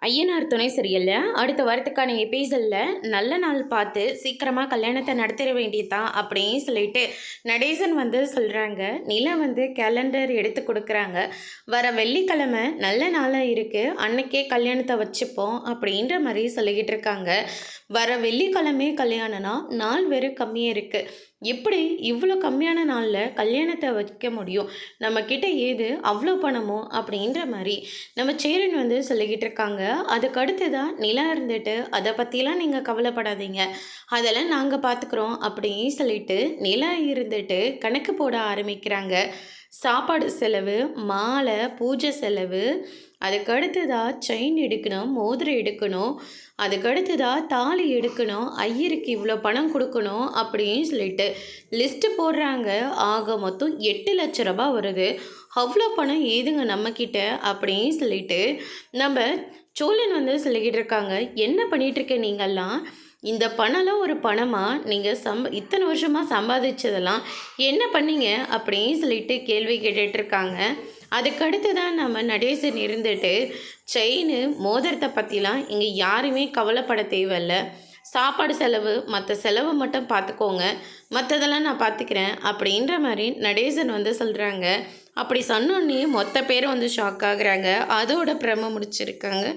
ஐயனார் துணை சீரியல்ல அடுத்த வாரத்துக்கான எபிசோடில் நல்ல நாள் பார்த்து சீக்கிரமாக கல்யாணத்தை நடத்திட வேண்டியதான் அப்படின்னு சொல்லிட்டு நடேசன் சொல்கிறாங்க. நிலா கேலண்டர் எடுத்து கொடுக்குறாங்க. வர வெள்ளிக்கிழமை நல்ல நாளாக இருக்குது, அன்னைக்கே கல்யாணத்தை வச்சுப்போம் அப்படின்ற மாதிரி சொல்லிக்கிட்டு இருக்காங்க. வர வெள்ளிக்கிழமை கல்யாணம்னா நாள் வெறும் கம்மியாக இருக்குது. எப்படி இவ்வளோ கம்மியான நாளில் கல்யாணத்தை வைக்க முடியும்? நம்மக்கிட்ட ஏது அவ்வளோ பணமோ அப்படின்ற மாதிரி நம்ம சேரன் சொல்லிக்கிட்டு இருக்காங்க. அதுக்கு அடுத்து தான் நிலா இருந்துட்டு அதை பற்றிலாம் நீங்கள் கவலைப்படாதீங்க, அதெல்லாம் நாங்கள் பார்த்துக்குறோம் அப்படின்னு சொல்லிட்டு நிலா இருந்துட்டு கணக்கு போட ஆரம்பிக்கிறாங்க. சாப்பாடு செலவு, மாலை, பூஜை செலவு, அதுக்கடுத்ததாக செயின் எடுக்கணும், மோதிரம் எடுக்கணும், அதுக்கடுத்ததாக தாலி எடுக்கணும், ஐயருக்கு இவ்வளோ பணம் கொடுக்கணும் அப்படின்னு சொல்லிட்டு லிஸ்ட்டு போடுறாங்க. ஆக மொத்தம் 8 லட்ச ரூபா வருது. அவ்வளோ பணம் ஏதுங்க நம்மக்கிட்ட அப்படின்னு சொல்லிட்டு நம்ம சோழன் சொல்லிக்கிட்டு இருக்காங்க. என்ன பண்ணிகிட்ருக்க நீங்கள்லாம்? இந்த பணம்லாம் ஒரு பணமா? நீங்கள் இத்தனை வருஷமாக சம்பாதிச்சதெல்லாம் என்ன பண்ணீங்க அப்படின்னு சொல்லிட்டு கேள்வி கேட்டுட்ருக்காங்க. அதுக்கடுத்து தான் நம்ம நடேசன் இருந்துட்டு செயின், மோதிரத்தை பற்றிலாம் இங்கே யாருமே கவலைப்பட தேவையில்ல, சாப்பாடு செலவு மற்ற செலவு மட்டும் பார்த்துக்கோங்க, மற்றதெல்லாம் நான் பார்த்துக்கிறேன் அப்படின்ற மாதிரி நடேசன் சொல்கிறாங்க. அப்படி சொன்னோன்னே மொத்த பேரும் ஷாக் ஆகுறாங்க. அதோட பிரம முடிச்சிருக்காங்க.